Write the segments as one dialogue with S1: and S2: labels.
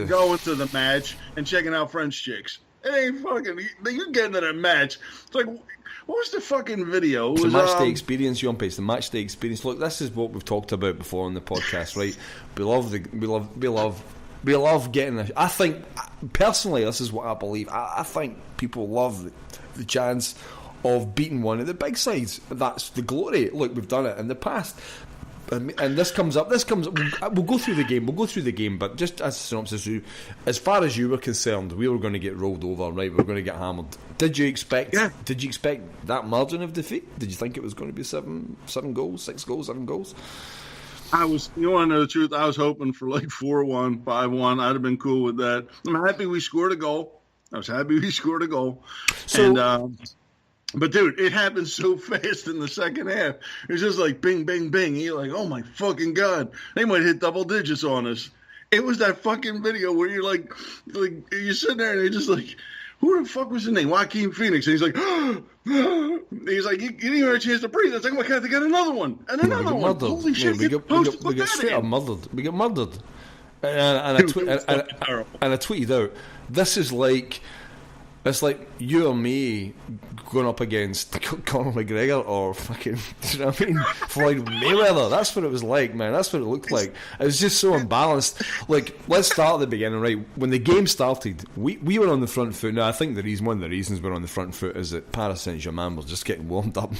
S1: going to the match and checking out French chicks. It ain't fucking. You're getting to that match. It's like, what was the fucking video?
S2: It's the match day experience, Yahmpy. It's the match day experience. Look, this is what we've talked about before on the podcast, right? We love getting. I think personally, this is what I believe. I think people love the chance of beating one of the big sides. That's the glory. Look, we've done it in the past. And this comes up. We'll go through the game. But just as a synopsis, as far as you were concerned, we were going to get rolled over, right? We were going to get hammered. Did you expect? Yeah. Did you expect that margin of defeat? Did you think it was going to be 7 goals, 6 goals, 7 goals?
S1: I was. You want to know the truth? I was hoping for like 4-1, 5-1. I'd have been cool with that. I'm happy we scored a goal. But dude, it happened so fast in the second half. It was just like bing, bing, bing. You're like, oh my fucking God. They might hit double digits on us. It was that fucking video where you're like you're sitting there and they're just like, who the fuck was his name? Joaquin Phoenix. And he's like, he's like, you didn't even have a chance to breathe. It's like, why can't they get another one? And another one.
S2: Murdered.
S1: Holy shit,
S2: we get straight up murdered. We get murdered. And I tweeted out, this is like, it's like you or me going up against Conor McGregor or fucking, you know what I mean, Floyd Mayweather. That's what it was like, man. That's what it looked like. It was just so unbalanced. Like, let's start at the beginning, right? When the game started, we were on the front foot. Now, I think one of the reasons we're on the front foot is that Paris Saint-Germain was just getting warmed up.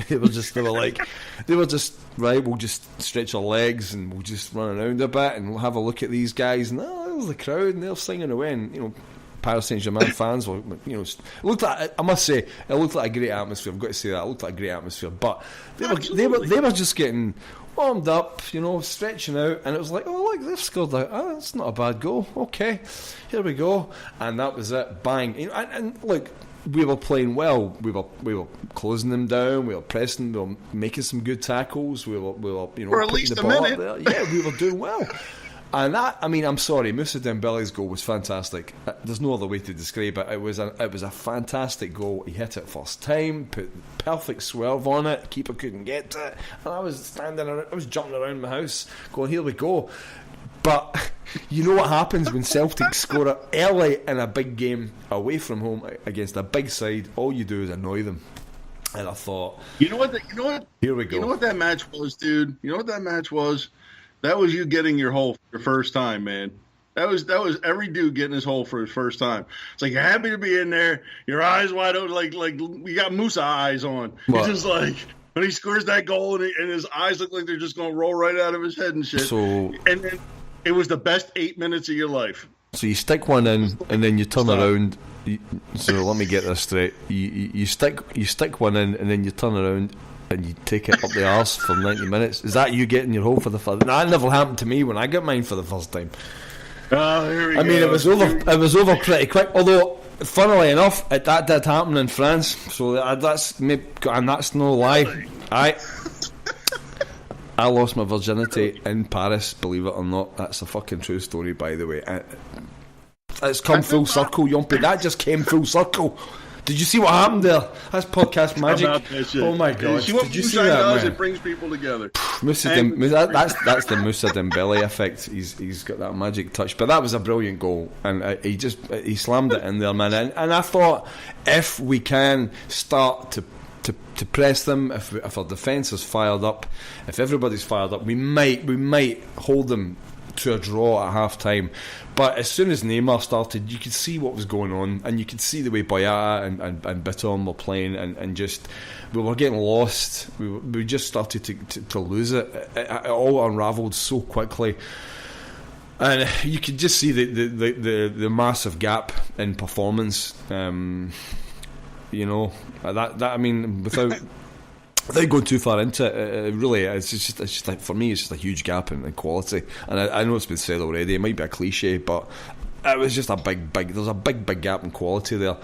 S2: They were just, right, we'll just stretch our legs and we'll just run around a bit and we'll have a look at these guys. And there's the crowd and they're singing away. And, you know, Paris Saint-Germain fans were, you know, it looked like, I must say, it looked like a great atmosphere. I've got to say that. It looked like a great atmosphere. But they were just getting warmed up, you know, stretching out, and it was like, oh, look, they've scored that. Oh, that's not a bad goal. Okay, here we go. And that was it. Bang. You know, and look, we were playing well. We were closing them down. We were pressing. We were making some good tackles. We were you know,
S1: for at least
S2: the
S1: a
S2: ball
S1: minute.
S2: Up there. Yeah, we were doing well. And that, I mean, I'm sorry, Moussa Dembele's goal was fantastic. There's no other way to describe it. It was a fantastic goal. He hit it first time, put perfect swerve on it. Keeper couldn't get to it, and I was jumping around my house, going, "Here we go." But you know what happens when Celtic score it early in a big game away from home against a big side? All you do is annoy them. And I thought,
S1: you know what?
S2: Here we go.
S1: You know what that match was, dude? You know what that match was? That was you getting your hole for your first time, man. That was every dude getting his hole for his first time. It's like you're happy to be in there, your eyes wide open, like we got Musa eyes on. He's just like, when he scores that goal and his eyes look like they're just going to roll right out of his head and shit. And then it was the best 8 minutes of your life.
S2: So you stick one in and then you turn around. So let me get this straight. You stick one in and then you turn around and you take it up the arse for 90 minutes. Is that you getting your hole for the first time? That never happened to me when I got mine for the first time.
S1: Here we go.
S2: I mean, it was over pretty quick. Although, funnily enough, that did happen in France. So that's no lie. I lost my virginity in Paris, believe it or not. That's a fucking true story, by the way. It's come full circle, Yahmpy. That just came full circle. Did you see what happened there? That's podcast magic. Oh my god! Did you see that, man?
S1: It brings people together.
S2: That's the Moussa Dembele effect. He's got that magic touch. But that was a brilliant goal, and he slammed it in there, man. And I thought, if we can start to press them, if our defence is fired up, if everybody's fired up, we might hold them to a draw at half time. But as soon as Neymar started, you could see what was going on, and you could see the way Boyata and Bitton were playing, and just we were getting lost. We just started to lose it. It all unravelled so quickly, and you could just see the massive gap in performance. You know, that I mean, without going too far into it, really, it's just like, for me, it's just a huge gap in quality. And I know it's been said already, it might be a cliche, but it was just there's a big gap in quality there.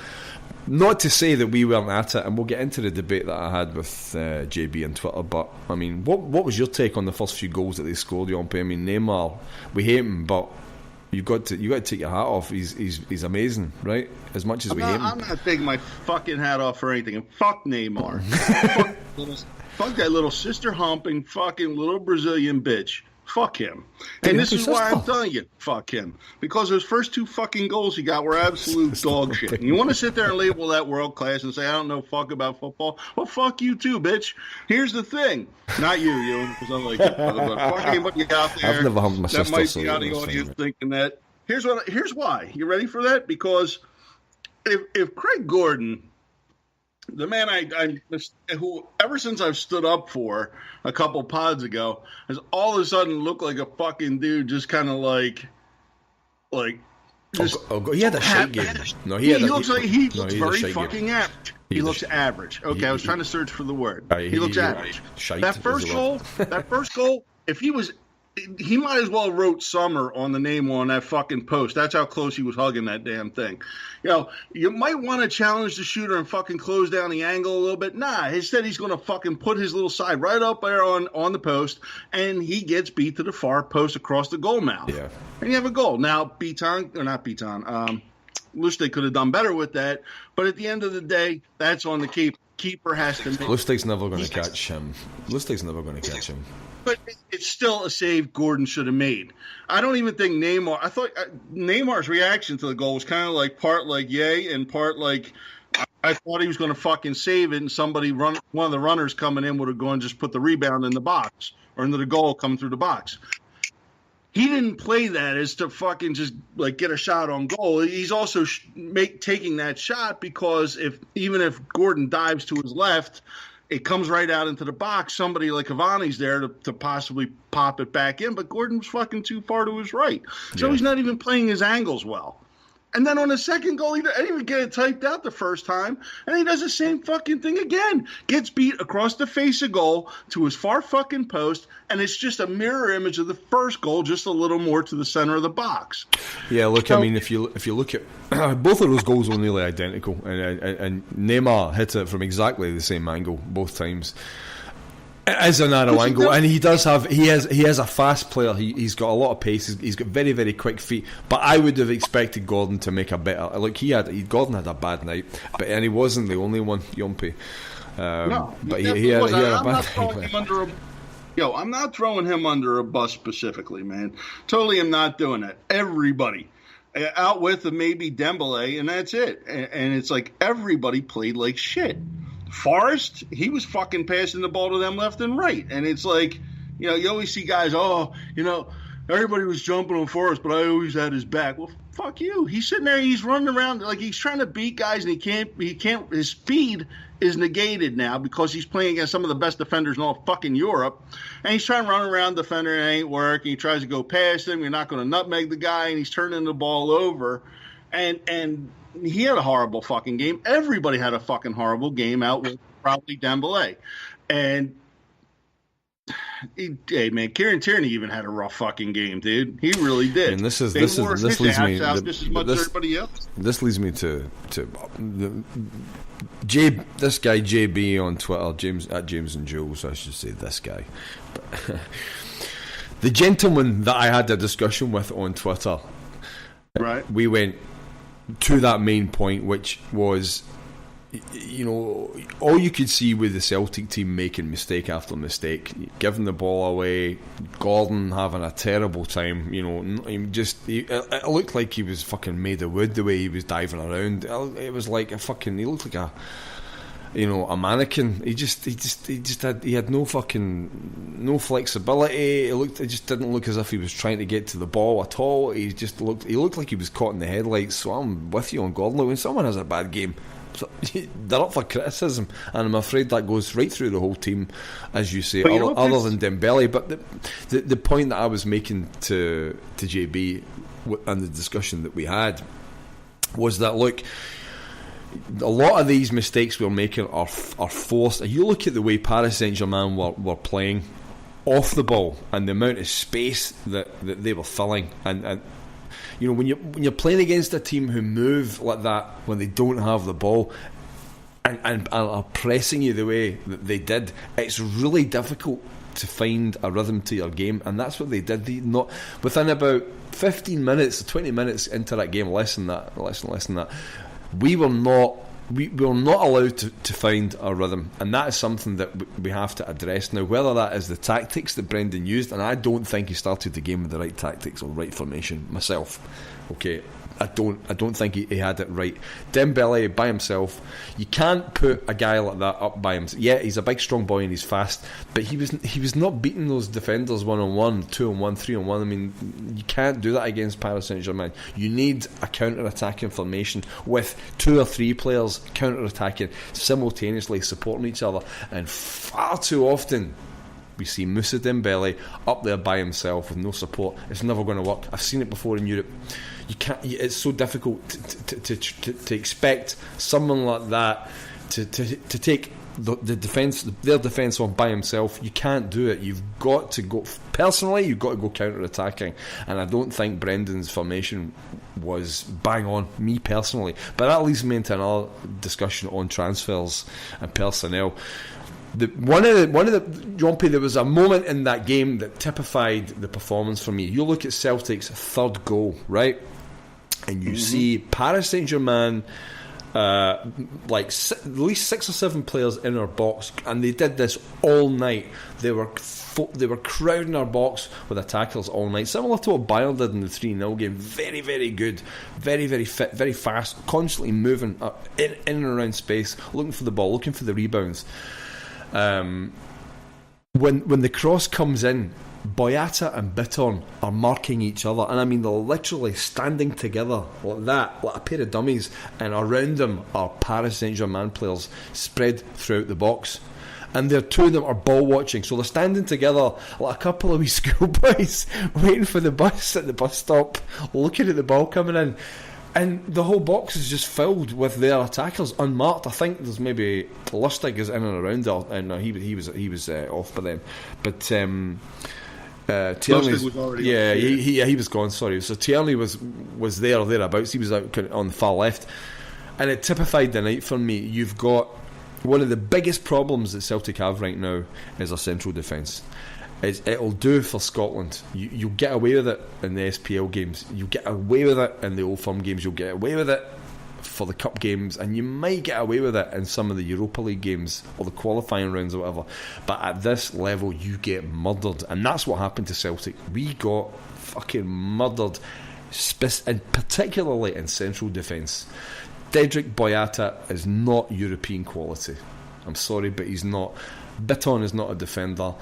S2: Not to say that we weren't at it, and we'll get into the debate that I had with JB on Twitter, but I mean, what was your take on the first few goals that they scored, Yahmpy? I mean, Neymar, we hate him, but you got to take your hat off. He's amazing, right? As much as we hate him.
S1: I'm not taking my fucking hat off for anything. And fuck Neymar. fuck that little sister humping fucking little Brazilian bitch. fuck him. And this is why I'm telling you, fuck him. Because those first 2 fucking goals he got were absolute dog shit. And you want to sit there and label that world class and say, I don't know fuck about football? Well, fuck you too, bitch. Here's the thing. Not you, because I'm like, but fuck anybody out there
S2: I've never humped my
S1: that
S2: sister,
S1: might
S2: so
S1: be out of the audience thinking that. Here's why. You ready for that? Because if Craig Gordon, the man who ever since I've stood up for a couple pods ago, has all of a sudden looked like a fucking dude, just kind of like.
S2: He had a shite game. No,
S1: he looks very fucking average. He looks average. Okay, I was trying to search for the word. He looks average. That first goal, if he was. He might as well wrote Summer on the name on that fucking post. That's how close he was hugging that damn thing. You might want to challenge the shooter and fucking close down the angle a little bit. Nah, instead he's going to fucking put his little side right up there on the post, and he gets beat to the far post across the goal mouth. Yeah. And you have a goal. Now, Lustig could have done better with that, but at the end of the day, that's on the keeper. Keeper has to make.
S2: Lustig's never going to catch him. But
S1: it's still a save Gordon should have made. I don't even think Neymar. I thought Neymar's reaction to the goal was kind of like part like yay and part like I thought he was going to fucking save it, and one of the runners coming in would have gone and just put the rebound in the box or into the goal coming through the box. He didn't play that as to fucking just like get a shot on goal. He's also taking that shot because even if Gordon dives to his left, it comes right out into the box. Somebody like Cavani's there to possibly pop it back in, but Gordon was fucking too far to his right. So he's not even playing his angles well. And then on the second goal, I didn't even get it typed out the first time, and he does the same fucking thing again. Gets beat across the face of goal to his far fucking post, and it's just a mirror image of the first goal, just a little more to the center of the box.
S2: Yeah, look, so, I mean, if you look at both of those goals were nearly identical, and Neymar hit it from exactly the same angle both times. As a narrow angle, and he has a fast player. He's got a lot of pace. He's got very, very quick feet. But I would have expected Gordon to make a better. Like Gordon had a bad night, and he wasn't the only one. Yahmpy.
S1: No,
S2: but he had a bad
S1: night. I'm not throwing him under a bus specifically, man. Totally, am not doing that. Everybody out with maybe Dembele, and that's it. And it's like everybody played like shit. Forrest, he was fucking passing the ball to them left and right. And it's like, you always see guys, everybody was jumping on Forrest, but I always had his back. Well, fuck you. He's sitting there, he's running around like he's trying to beat guys, and he can't, his speed is negated now because he's playing against some of the best defenders in all fucking Europe. And he's trying to run around the defender and it ain't working. He tries to go past him. You're not going to nutmeg the guy, and he's turning the ball over. And he had a horrible fucking game. Everybody had a fucking horrible game out with probably Dembele. And, hey, man, Kieran Tierney even had a rough fucking game, dude. He really did.
S2: And this leads me to this guy JB on Twitter, James and Jules. I should say this guy. But the gentleman that I had a discussion with on Twitter.
S1: Right.
S2: We went to that main point, which was, all you could see with the Celtic team making mistake after mistake, giving the ball away, Gordon having a terrible time. It looked like he was fucking made of wood the way he was diving around. It was like he looked like a mannequin. He had no flexibility. It just didn't look as if he was trying to get to the ball at all. He looked like he was caught in the headlights. So I'm with you on Gordon. When someone has a bad game, they're up for criticism, and I'm afraid that goes right through the whole team, as you say, other than Dembele. But the point that I was making to JB and the discussion that we had was that, look, a lot of these mistakes we're making are forced. You look at the way Paris Saint-Germain were playing off the ball and the amount of space that they were filling, and when you're playing against a team who move like that when they don't have the ball and are pressing you the way that they did, it's really difficult to find a rhythm to your game, and that's what they did. Within about 15 minutes, 20 minutes into that game, less than that. We were not we're not allowed to find a rhythm, and that is something that we have to address now. Whether that is the tactics that Brendan used, and I don't think he started the game with the right tactics or right formation myself. Okay, I don't think he had it right. Dembele by himself, you can't put a guy like that up by himself. Yeah, he's a big strong boy and he's fast, but he was not beating those defenders 1-on-1, 2-on-1, 3-on-1. I mean, you can't do that against Paris Saint-Germain. You need a counter-attacking formation with 2 or 3 players counter-attacking, simultaneously supporting each other, and far too often we see Moussa Dembele up there by himself with no support. It's never going to work. I've seen it before in Europe. You can't. It's so difficult to expect someone like that to take the defense, their defense on by himself. You can't do it. You've got to go. Personally, you've got to go counter attacking, and I don't think Brendan's formation was bang on. Me personally, but that leads me into another discussion on transfers and personnel. One of the Yahmpy, there was a moment in that game that typified the performance for me. You look at Celtic's third goal, and you see Paris Saint-Germain, at least 6 or 7 players in our box, and they did this all night. They were crowding our box with attackers all night, similar to what Bayern did in the 3-0 game. Very, very good, very, very fit, very fast, constantly moving up in and around space, looking for the ball, looking for the rebounds. When the cross comes in, Boyata and Bitton are marking each other, and I mean they're literally standing together like that, like a pair of dummies, and around them are Paris Saint-Germain players spread throughout the box, and the 2 of them are ball watching, so they're standing together like a couple of wee schoolboys waiting for the bus at the bus stop, looking at the ball coming in. And the whole box is just filled with their attackers, unmarked. I think there's maybe Lustig is in and around there, and no, he was off by then. But Tierney
S1: was already
S2: he was gone. Sorry, so Tierney was there or thereabouts. He was out on the far left, and it typified the night for me. You've got one of the biggest problems that Celtic have right now is our central defence. It'll do for Scotland. You'll get away with it in the SPL games. You'll get away with it in the Old Firm games. You'll get away with it for the Cup games, and you might get away with it in some of the Europa League games or the qualifying rounds or whatever. But at this level, you get murdered, and that's what happened to Celtic. We got fucking murdered, and particularly in central defence. Dedrick Boyata is not European quality. I'm sorry, but he's not. Bitton is not a defender.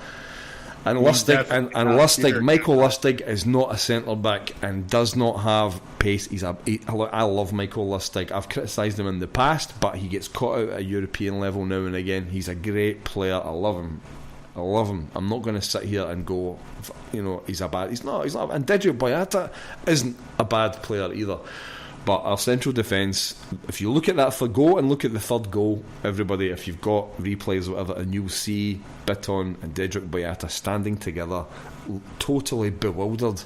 S2: And Lustig, Michael Lustig is not a centre back and does not have pace. I love Michael Lustig. I've criticised him in the past, but he gets caught out at a European level now and again. He's a great player. I love him. I'm not going to sit here and go, he's not. And Dedrick Boyata isn't a bad player either. But our central defence, if you look at that third goal and look at the third goal, everybody, if you've got replays or whatever, and you'll see Bitton and Dedrick Boyata standing together, totally bewildered.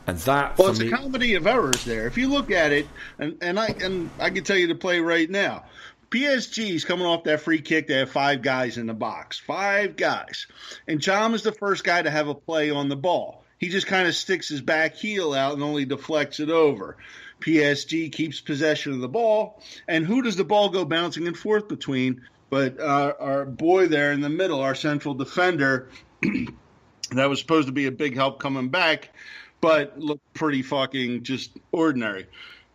S2: And that,
S1: it's a comedy of errors there. If you look at it, and I can tell you the play right now. PSG's coming off that free kick. They have 5 guys in the box. 5 guys. And Cham is the first guy to have a play on the ball. He just kind of sticks his back heel out and only deflects it over. PSG keeps possession of the ball, and who does the ball go bouncing and forth between but our boy there in the middle, our central defender, that was supposed to be a big help coming back, but looked pretty fucking just ordinary.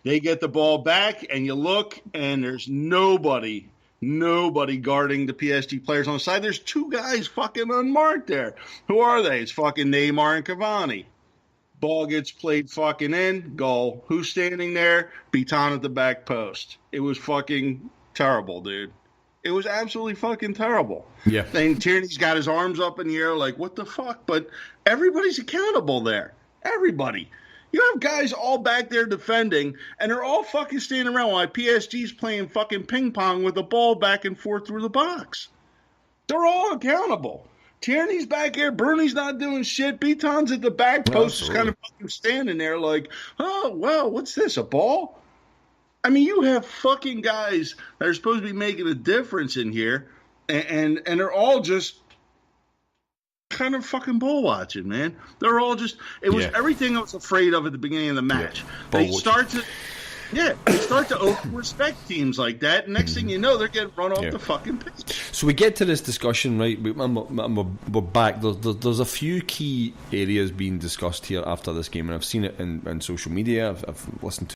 S1: They get the ball back, and you look, and there's nobody guarding the PSG players on the side. There's 2 guys fucking unmarked there. Who are they? It's fucking Neymar and Cavani. Ball gets played fucking in, goal. Who's standing there? Bitton at the back post. It was fucking terrible, dude. It was absolutely fucking terrible.
S2: Yeah.
S1: And Tierney's got his arms up in the air like, what the fuck? But everybody's accountable there. Everybody. You have guys all back there defending, and they're all fucking standing around while PSG's playing fucking ping pong with the ball back and forth through the box. They're all accountable. Tierney's back here. Bruni's not doing shit. Bitton's at the back post, just kind of fucking standing there like, oh, well, what's this, a ball? I mean, you have fucking guys that are supposed to be making a difference in here, and they're all just kind of fucking ball watching, man. They're all just, it was everything I was afraid of at the beginning of the match.
S2: Yeah.
S1: They start to, Yeah, they start to over-respect teams like that, and next thing you know, they're getting run off the fucking pitch.
S2: So we get to this discussion, right? We're back. There's a few key areas being discussed here after this game, and I've seen it in social media. I've listened